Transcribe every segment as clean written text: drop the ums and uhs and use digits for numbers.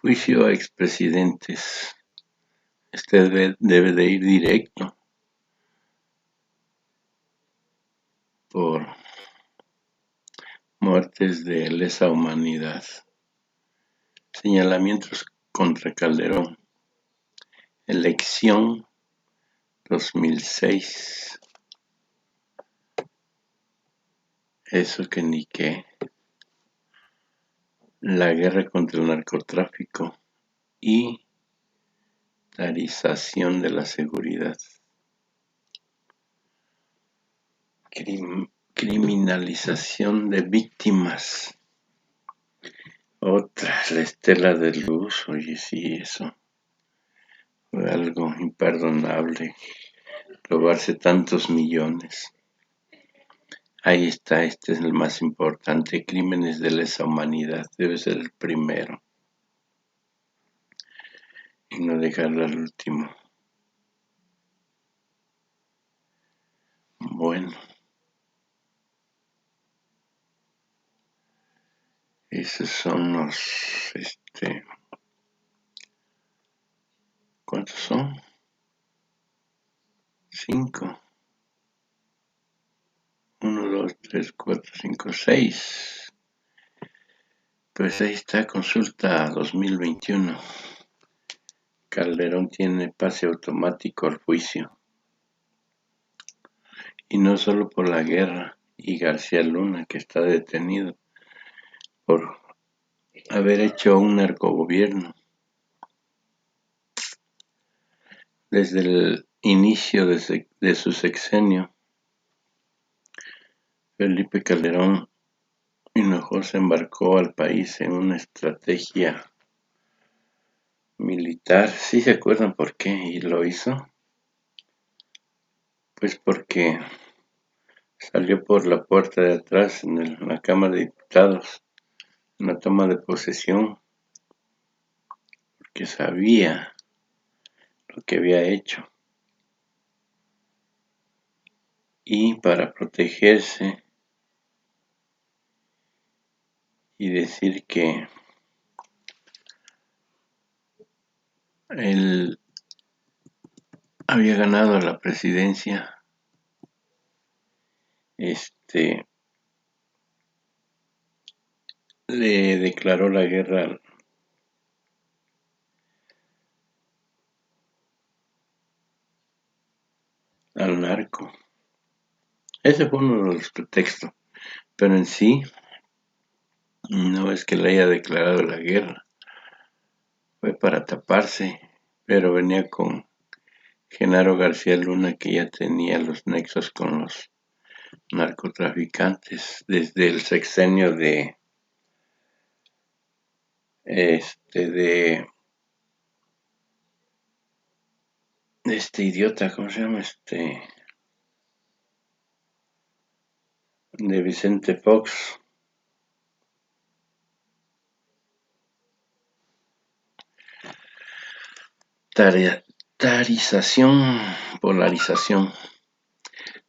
Juicio a expresidentes. Este debe de ir directo por muertes de lesa humanidad. Señalamientos contra Calderón. Elección 2006. Eso que ni qué. La guerra contra el narcotráfico y tarización de la seguridad. Criminalización de víctimas. Otra, la estela de luz. Oye, sí, eso fue algo imperdonable. Robarse tantos millones. Ahí está, este es el más importante. Crímenes de lesa humanidad. Debe ser el primero. Y no dejarlo al último. Bueno. Esos son los, ¿cuántos son? 5. 1, 2, 3, 4, 5, 6. Pues ahí está, consulta 2021. Calderón tiene pase automático al juicio. Y no solo por la guerra, y García Luna, que está detenido por haber hecho un narcogobierno. Desde el inicio de su sexenio, Felipe Calderón Hinojosa embarcó al país en una estrategia militar. ¿Sí se acuerdan por qué? Y lo hizo. Pues porque salió por la puerta de atrás en la Cámara de Diputados, en la toma de posesión, porque sabía lo que había hecho. Y para protegerse y decir que él había ganado la presidencia, le declaró la guerra al narco. Ese fue uno de los pretextos, pero en sí no es que le haya declarado la guerra, fue para taparse, pero venía con Genaro García Luna, que ya tenía los nexos con los narcotraficantes desde el sexenio de este idiota, ¿cómo se llama? De Vicente Fox. Polarización.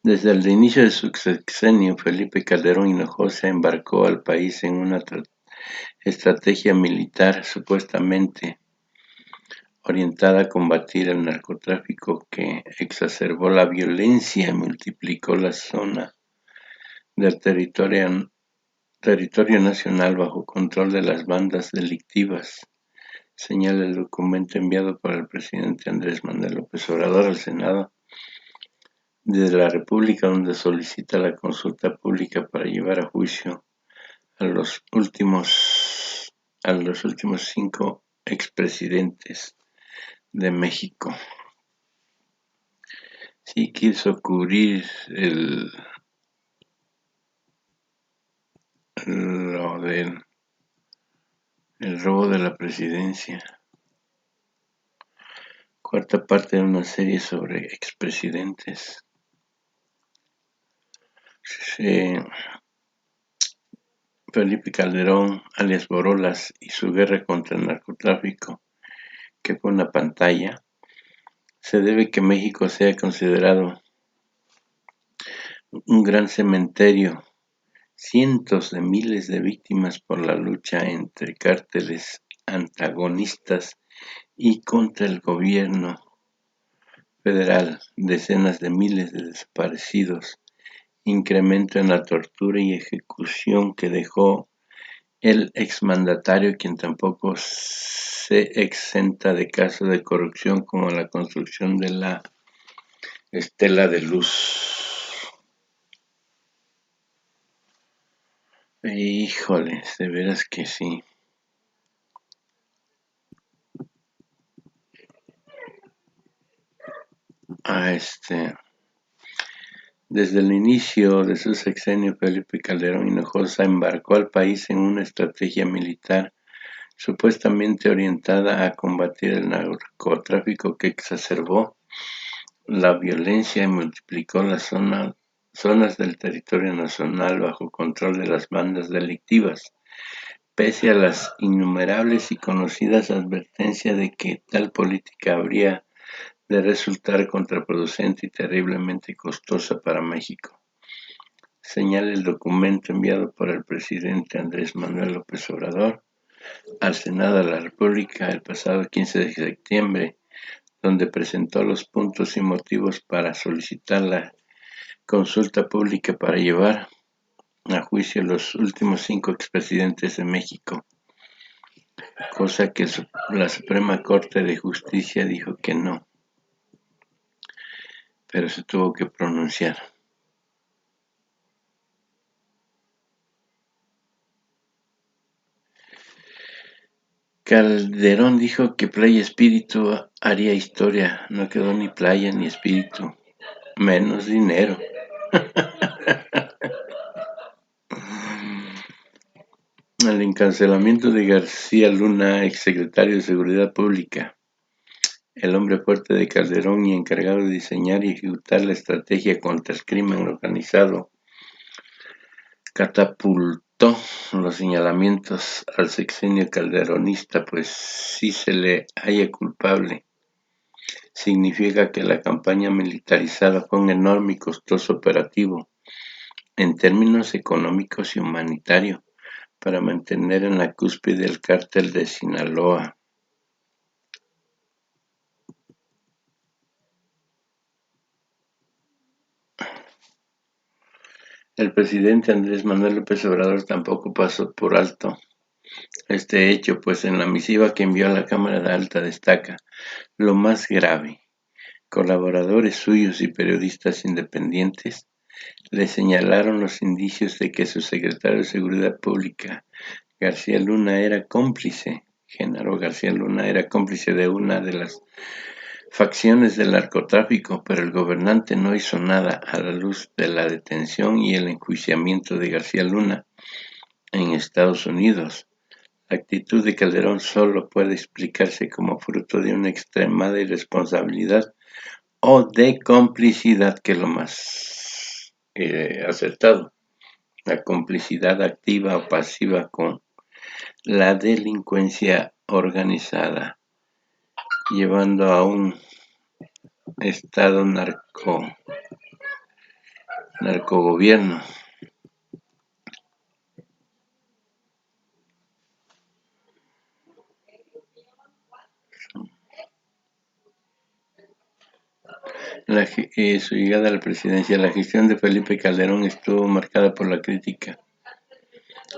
Desde el inicio de su sexenio, Felipe Calderón Hinojosa embarcó al país en una estrategia militar supuestamente orientada a combatir el narcotráfico, que exacerbó la violencia y multiplicó la zona del territorio nacional bajo control de las bandas delictivas, señala el documento enviado por el presidente Andrés Manuel López Obrador al Senado de la República, donde solicita la consulta pública para llevar a juicio a los últimos 5 expresidentes de México. Sí quiso cubrir lo del robo de la presidencia. Cuarta parte de una serie sobre expresidentes. Felipe Calderón, alias Borolas, y su guerra contra el narcotráfico, que fue una pantalla, se debe que México sea considerado un gran cementerio, cientos de miles de víctimas por la lucha entre cárteles antagonistas y contra el gobierno federal, decenas de miles de desaparecidos, incremento en la tortura y ejecución que dejó el exmandatario, quien tampoco se exenta de casos de corrupción como la construcción de la Estela de Luz. Híjoles, de veras que sí. Ah, Desde el inicio de su sexenio, Felipe Calderón Hinojosa embarcó al país en una estrategia militar supuestamente orientada a combatir el narcotráfico que exacerbó la violencia y multiplicó las zonas del territorio nacional bajo control de las bandas delictivas, pese a las innumerables y conocidas advertencias de que tal política habría de resultar contraproducente y terriblemente costosa para México, señala el documento enviado por el presidente Andrés Manuel López Obrador al Senado de la República el pasado 15 de septiembre, donde presentó los puntos y motivos para solicitar la consulta pública para llevar a juicio a los últimos 5 expresidentes de México, cosa que la Suprema Corte de Justicia dijo que no, pero se tuvo que pronunciar. Calderón dijo que Playa Espíritu haría historia, no quedó ni playa ni espíritu, menos dinero. El encarcelamiento de García Luna, exsecretario de Seguridad Pública, el hombre fuerte de Calderón y encargado de diseñar y ejecutar la estrategia contra el crimen organizado, catapultó los señalamientos al sexenio calderonista, pues si se le halla culpable, significa que la campaña militarizada fue un enorme y costoso operativo en términos económicos y humanitarios para mantener en la cúspide el cártel de Sinaloa. El presidente Andrés Manuel López Obrador tampoco pasó por alto este hecho, pues en la misiva que envió a la Cámara de Alta destaca lo más grave: colaboradores suyos y periodistas independientes le señalaron los indicios de que su secretario de Seguridad Pública, García Luna, era cómplice. Genaro García Luna era cómplice de una de las facciones del narcotráfico, pero el gobernante no hizo nada a la luz de la detención y el enjuiciamiento de García Luna en Estados Unidos. La actitud de Calderón solo puede explicarse como fruto de una extremada irresponsabilidad o de complicidad, que es lo más acertado. La complicidad activa o pasiva con la delincuencia organizada, llevando a un estado narcogobierno. Su llegada a la presidencia, la gestión de Felipe Calderón estuvo marcada por la crítica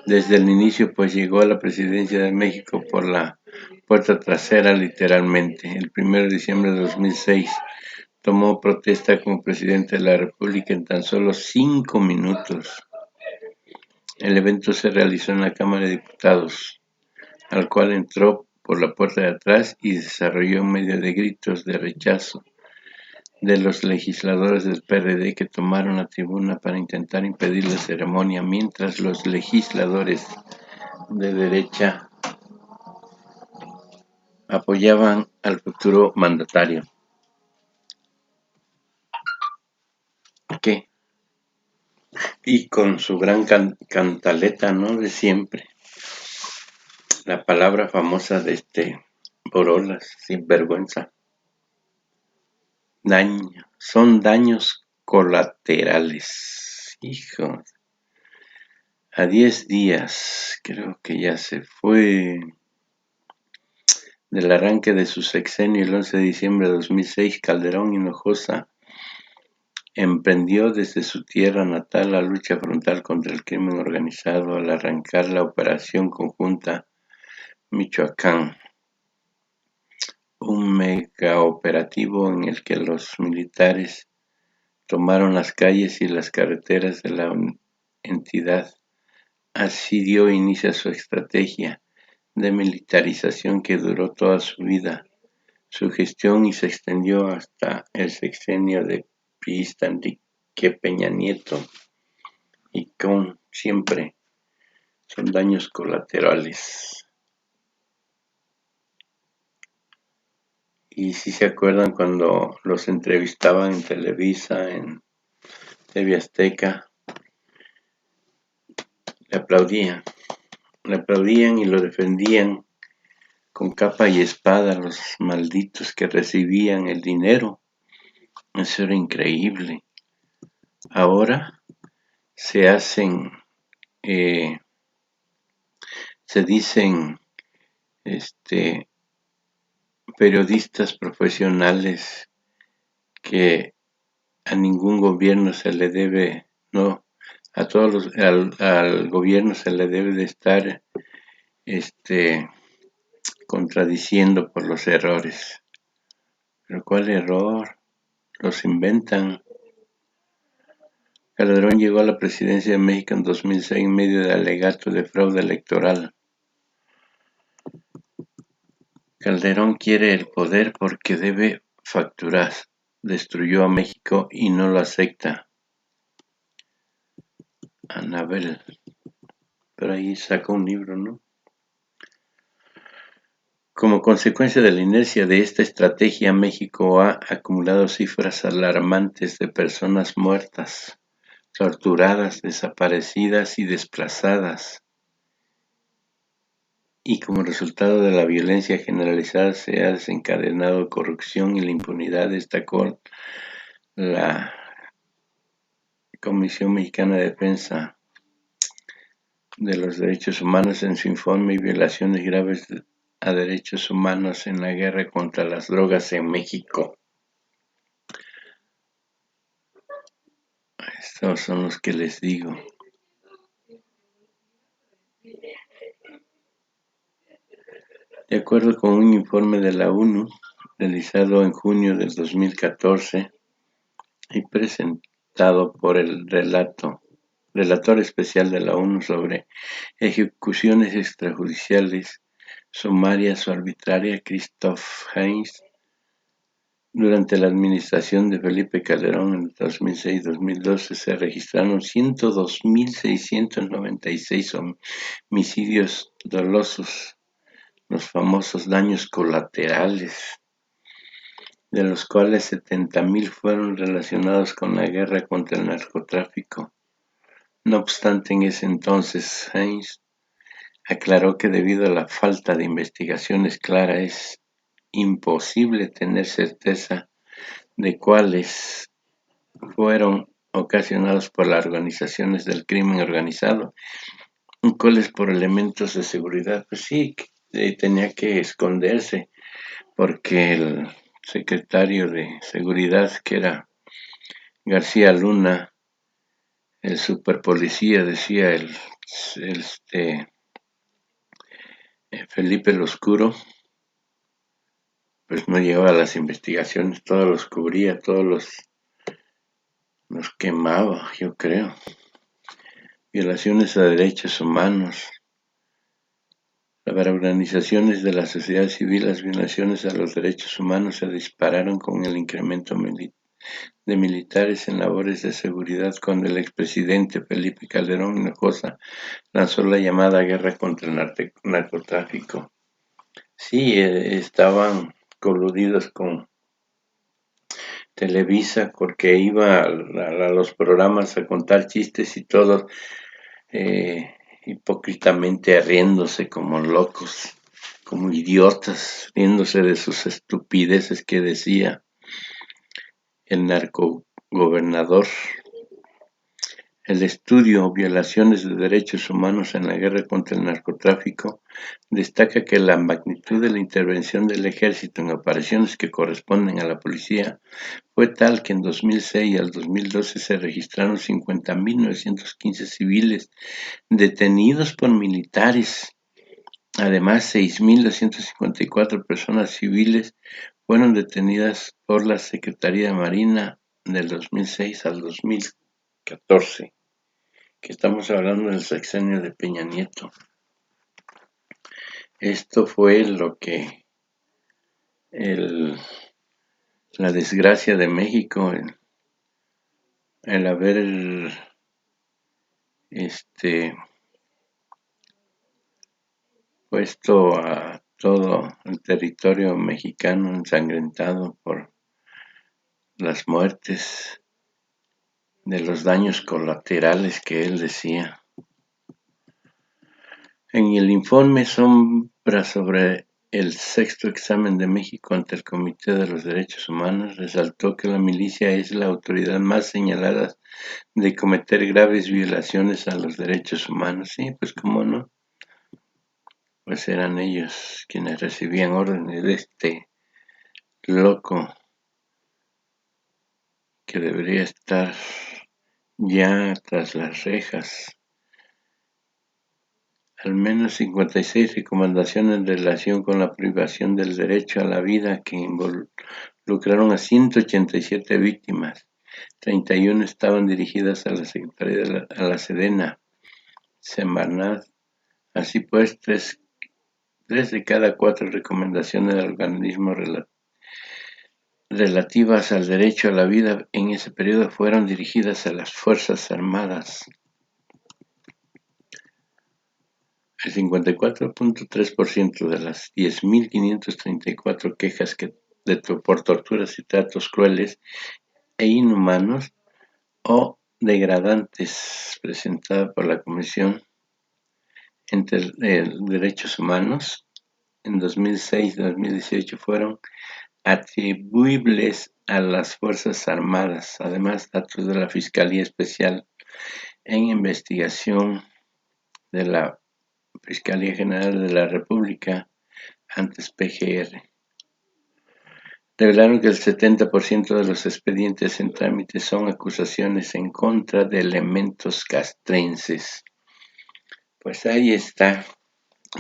desde el inicio, pues llegó a la presidencia de México por la puerta trasera, literalmente. El 1 de diciembre de 2006 tomó protesta como presidente de la República en tan solo 5 minutos. El evento se realizó en la Cámara de Diputados, al cual entró por la puerta de atrás y desarrolló en medio de gritos de rechazo de los legisladores del PRD, que tomaron la tribuna para intentar impedir la ceremonia, mientras los legisladores de derecha apoyaban al futuro mandatario. ¿Qué? Y con su gran cantaleta, ¿no? De siempre. La palabra famosa de Borolas, sin vergüenza. Son daños colaterales. Hijo, a 10 días, creo que ya se fue. Del arranque de su sexenio el 11 de diciembre de 2006, Calderón Hinojosa emprendió desde su tierra natal la lucha frontal contra el crimen organizado al arrancar la Operación Conjunta Michoacán, un megaoperativo en el que los militares tomaron las calles y las carreteras de la entidad. Así dio inicio a su estrategia de militarización que duró toda su vida, su gestión y se extendió hasta el sexenio de priista Enrique Peña Nieto y con siempre son daños colaterales. Y si se acuerdan cuando los entrevistaban en Televisa, en TV Azteca, le aplaudían y lo defendían con capa y espada los malditos que recibían el dinero. Eso era increíble. Ahora se hacen, eh, se dicen, periodistas profesionales que a ningún gobierno se le debe, no, al gobierno se le debe de estar, contradiciendo por los errores. ¿Pero cuál error? Los inventan. Calderón llegó a la presidencia de México en 2006 en medio de alegato de fraude electoral. Calderón quiere el poder porque debe facturar. Destruyó a México y no lo acepta. Anabel. Pero ahí saca un libro, ¿no? Como consecuencia de la inercia de esta estrategia, México ha acumulado cifras alarmantes de personas muertas, torturadas, desaparecidas y desplazadas. Y como resultado de la violencia generalizada se ha desencadenado corrupción y la impunidad, destacó la Comisión Mexicana de Defensa de los Derechos Humanos en su informe Violaciones graves a derechos humanos en la guerra contra las drogas en México. Estos son los que les digo. De acuerdo con un informe de la ONU realizado en junio del 2014 y presentado por el relator especial de la ONU sobre ejecuciones extrajudiciales, sumarias o arbitrarias, Christoph Heinz, durante la administración de Felipe Calderón en 2006-2012 se registraron 102.696 homicidios dolosos, los famosos daños colaterales, de los cuales 70.000 fueron relacionados con la guerra contra el narcotráfico. No obstante, en ese entonces, Heinz aclaró que debido a la falta de investigaciones claras es imposible tener certeza de cuáles fueron ocasionados por las organizaciones del crimen organizado y cuáles por elementos de seguridad. Pues sí, tenía que esconderse porque el secretario de seguridad, que era García Luna, el superpolicía, decía Felipe el Oscuro, pues no llevaba las investigaciones, todos los cubría, todos los quemaba, yo creo. Violaciones a derechos humanos. Para organizaciones de la sociedad civil, las violaciones a los derechos humanos se dispararon con el incremento de militares en labores de seguridad cuando el expresidente Felipe Calderón Hinojosa lanzó la llamada guerra contra el narcotráfico. Sí, estaban coludidos con Televisa porque iba a los programas a contar chistes y todos hipócritamente riéndose como locos, como idiotas, riéndose de sus estupideces que decía el narcogobernador. El estudio "Violaciones de derechos humanos en la guerra contra el narcotráfico" destaca que la magnitud de la intervención del ejército en operaciones que corresponden a la policía fue tal que en 2006 al 2012 se registraron 50.915 civiles detenidos por militares. Además, 6.254 personas civiles fueron detenidas por la Secretaría de Marina del 2006 al 2014, que estamos hablando del sexenio de Peña Nieto. Esto fue lo que la desgracia de México, el haber puesto a todo el territorio mexicano ensangrentado por las muertes, de los daños colaterales que él decía. En el informe Sombra sobre el sexto examen de México ante el Comité de los Derechos Humanos, resaltó que la milicia es la autoridad más señalada de cometer graves violaciones a los derechos humanos. Sí, pues cómo no, pues eran ellos quienes recibían órdenes de este loco que debería estar ya tras las rejas. Al menos 56 recomendaciones en relación con la privación del derecho a la vida que involucraron a 187 víctimas. 31 estaban dirigidas a la Secretaría a la Sedena, Semarnat. Así pues, tres de cada cuatro recomendaciones del organismo relativas al derecho a la vida en ese periodo fueron dirigidas a las Fuerzas Armadas. El 54.3% de las 10.534 quejas por torturas y tratos crueles e inhumanos o degradantes presentadas por la Comisión de Derechos Humanos en 2006-2018 fueron atribuibles a las Fuerzas Armadas. Además, datos de la Fiscalía Especial en Investigación de la Fiscalía General de la República, antes PGR, revelaron que el 70% de los expedientes en trámite son acusaciones en contra de elementos castrenses. Pues ahí está.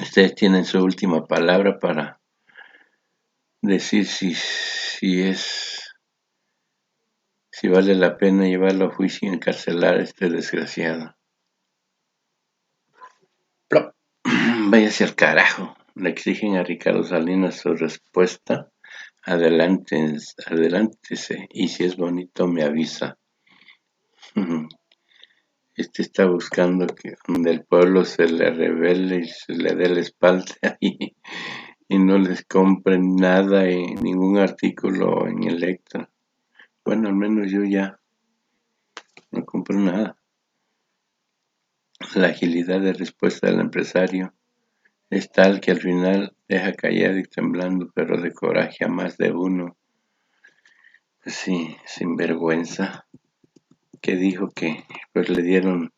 Ustedes tienen su última palabra para decir si vale la pena llevarlo a juicio y encarcelar a este desgraciado. Plop. Váyase al carajo. Le exigen a Ricardo Salinas su respuesta. Adelántese, y si es bonito me avisa. Este está buscando que donde el pueblo se le revele y se le dé la espalda y no les compren nada en ningún artículo en Electra. Bueno, al menos yo ya no compro nada. La agilidad de respuesta del empresario es tal que al final deja callado y temblando, pero de coraje a más de uno. Pues sí, sin vergüenza, que dijo que pues le dieron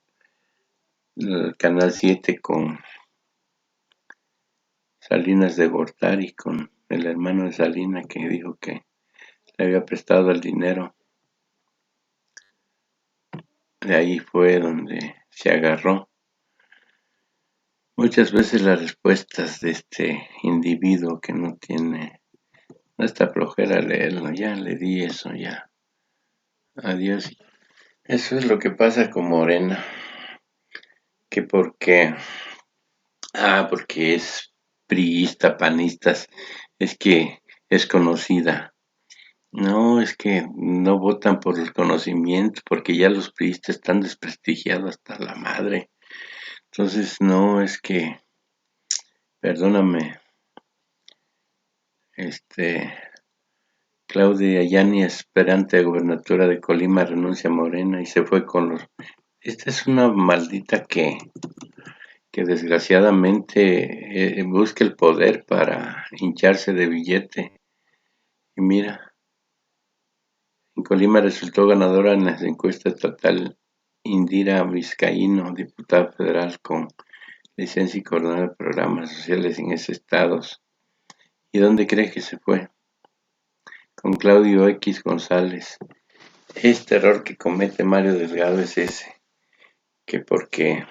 el Canal 7 con Salinas de Gortari, con el hermano de Salinas, que dijo que le había prestado el dinero. De ahí fue donde se agarró. Muchas veces las respuestas de este individuo que no está flojera leerlo, ya le di eso, ya. Adiós. Eso es lo que pasa con Morena, que porque es priista, panistas, es que es conocida. No, es que no votan por el conocimiento, porque ya los priistas están desprestigiados hasta la madre. Entonces, no, es que, perdóname, Claudia Yani, aspirante a gubernatura de Colima, renuncia a Morena y se fue con los... Esta es una maldita que desgraciadamente busca el poder para hincharse de billete. Y mira, en Colima resultó ganadora en las encuestas estatal Indira Vizcaíno, diputada federal con licencia y coordinadora de programas sociales en ese estado. ¿Y dónde cree que se fue? Con Claudio X González. Este error que comete Mario Delgado es ese, que porque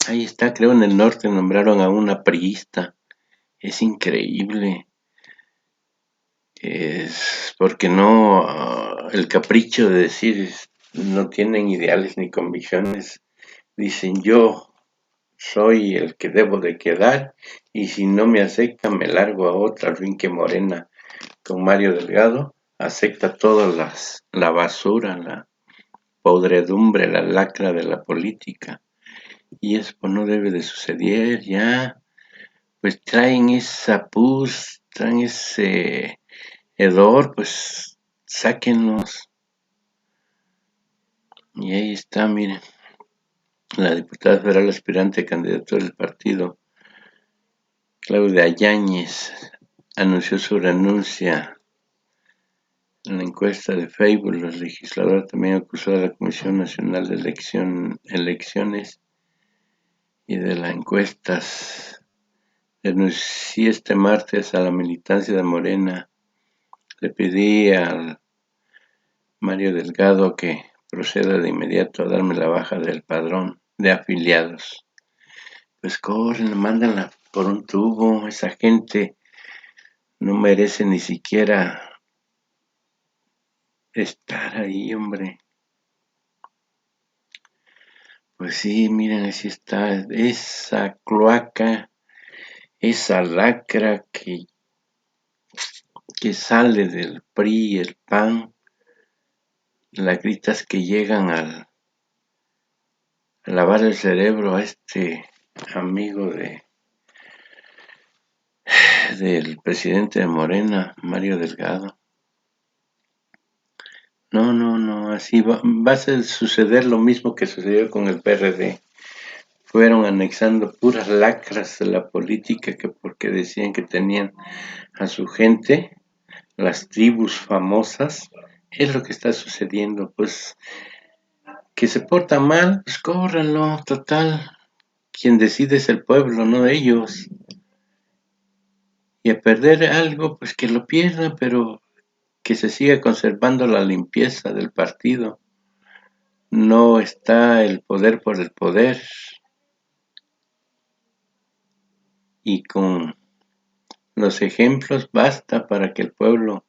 ahí está, creo en el norte nombraron a una priista. Es increíble. Es porque no, el capricho de decir no tienen ideales ni convicciones. Dicen yo soy el que debo de quedar y si no me aceptan me largo a otra, al fin que Morena con Mario Delgado acepta toda la basura, la podredumbre, la lacra de la política. Y eso pues, no debe de suceder ya. Pues traen esa pus, traen ese hedor, pues sáquenlos. Y ahí está, miren, la diputada federal aspirante a candidatura del partido, Claudia Yáñez, anunció su renuncia en la encuesta de Facebook. Los legisladores también acusó a la Comisión Nacional de Elecciones y de las encuestas. Denuncié este martes a la militancia de Morena. Le pedí al Mario Delgado que proceda de inmediato a darme la baja del padrón de afiliados. Pues corren, mándanla por un tubo. Esa gente no merece ni siquiera estar ahí, hombre. Pues sí, miren, así está. Esa cloaca, esa lacra que sale del PRI y el PAN, lacritas que llegan a lavar el cerebro a este amigo del presidente de Morena, Mario Delgado. No, no, no, así va a suceder lo mismo que sucedió con el PRD. Fueron anexando puras lacras de la política que porque decían que tenían a su gente, las tribus famosas, es lo que está sucediendo. Pues que se porta mal, pues córranlo, total. Quien decide es el pueblo, no ellos. Y a perder algo, pues que lo pierda, pero que se siga conservando la limpieza del partido. No está el poder por el poder. Y con los ejemplos basta para que el pueblo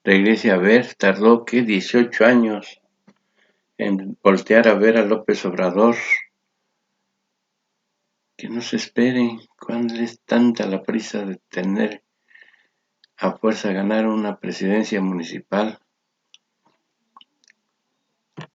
regrese a ver. Tardó, ¿qué? 18 años en voltear a ver a López Obrador. Que no se esperen. ¿Cuándo es tanta la prisa de tener a fuerza ganar una presidencia municipal?